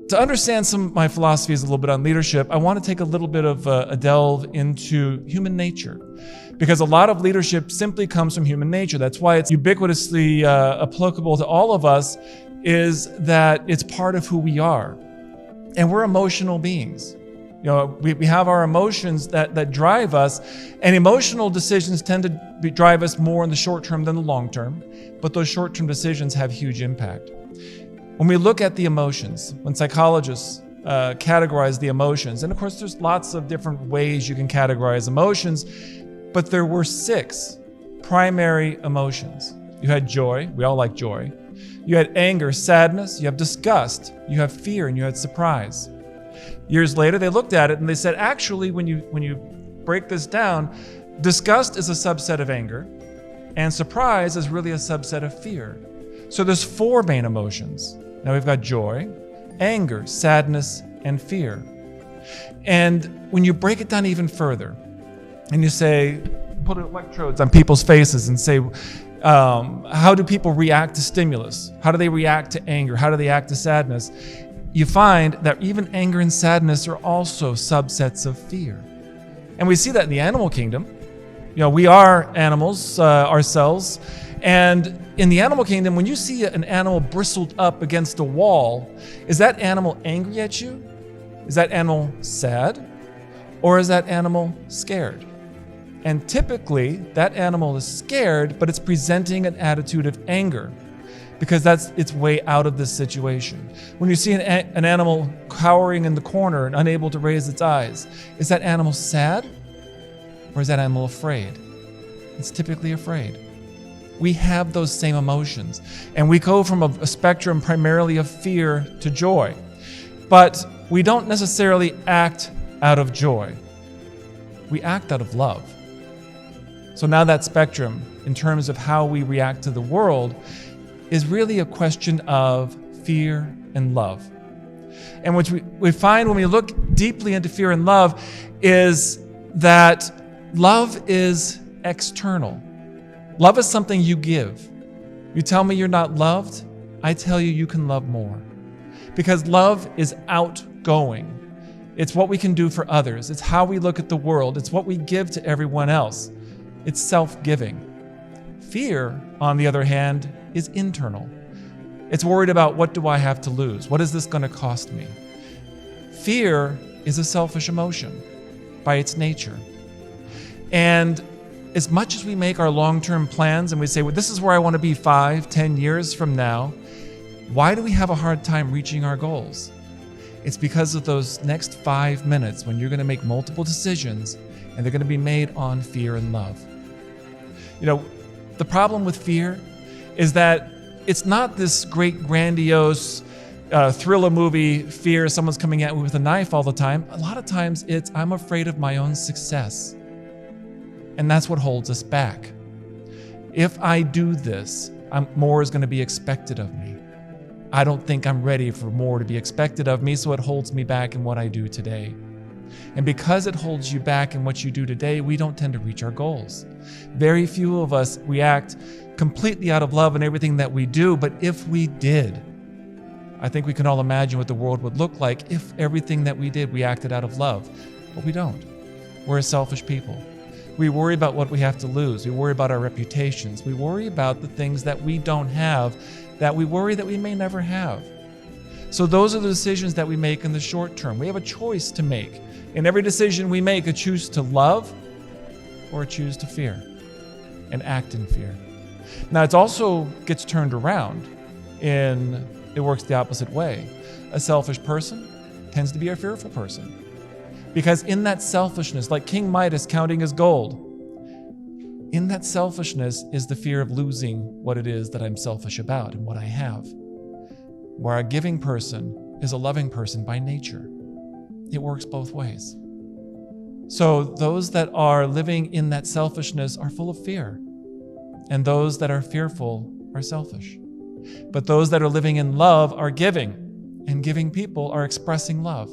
To understand some of my philosophies a little bit on leadership, I want to take a little bit of a delve into human nature, because a lot of leadership simply comes from human nature. That's why it's ubiquitously applicable to all of us, is that it's part of who we are. And we're emotional beings. We have our emotions that drive us, and emotional decisions tend to drive us more in the short term than the long term, but those short-term decisions have huge impact. When we look at the emotions, when psychologists categorize the emotions, and of course there's lots of different ways you can categorize emotions, but there were 6 primary emotions. You had joy, we all like joy. You had anger, sadness, you have disgust, you have fear, and you had surprise. Years later, they looked at it and they said, actually, when you break this down, disgust is a subset of anger, and surprise is really a subset of fear. So there's 4 main emotions. Now we've got joy, anger, sadness, and fear. And when you break it down even further, and you say, put electrodes on people's faces and say, how do people react to stimulus? How do they react to anger? How do they react to sadness? You find that even anger and sadness are also subsets of fear. And we see that in the animal kingdom. We are animals ourselves. And in the animal kingdom, when you see an animal bristled up against a wall, is that animal angry at you? Is that animal sad? Or is that animal scared? And typically, that animal is scared, but it's presenting an attitude of anger, because that's its way out of this situation. When you see an animal cowering in the corner and unable to raise its eyes, is that animal sad? Or is that animal afraid? It's typically afraid. We have those same emotions, and we go from a spectrum primarily of fear to joy. But we don't necessarily act out of joy. We act out of love. So now that spectrum, in terms of how we react to the world, is really a question of fear and love. And what we find when we look deeply into fear and love is that love is external. Love is something you give. You tell me you're not loved, I tell you you can love more. Because love is outgoing. It's what we can do for others. It's how we look at the world. It's what we give to everyone else. It's self-giving. Fear, on the other hand, is internal. It's worried about, what do I have to lose? What is this going to cost me? Fear is a selfish emotion by its nature. And as much as we make our long-term plans and we say, well, this is where I want to be 5, 10 years from now, why do we have a hard time reaching our goals? It's because of those next 5 minutes when you're going to make multiple decisions, and they're going to be made on fear and love. The problem with fear is that it's not this great grandiose thriller movie fear, someone's coming at me with a knife all the time. A lot of times it's, I'm afraid of my own success. And that's what holds us back. If I do this, more is going to be expected of me. I don't think I'm ready for more to be expected of me, so it holds me back in what I do today. And because it holds you back in what you do today, we don't tend to reach our goals. Very few of us react completely out of love in everything that we do, but if we did, I think we can all imagine what the world would look like if everything that we did, we acted out of love. But we don't. We're a selfish people. We worry about what we have to lose. We worry about our reputations. We worry about the things that we don't have, that we worry that we may never have. So those are the decisions that we make in the short term. We have a choice to make. In every decision we make, a choose to love or a choose to fear and act in fear. Now, it also gets turned around it works the opposite way. A selfish person tends to be a fearful person. Because in that selfishness, like King Midas counting his gold, in that selfishness is the fear of losing what it is that I'm selfish about and what I have. Where a giving person is a loving person by nature. It works both ways. So those that are living in that selfishness are full of fear, and those that are fearful are selfish. But those that are living in love are giving, and giving people are expressing love.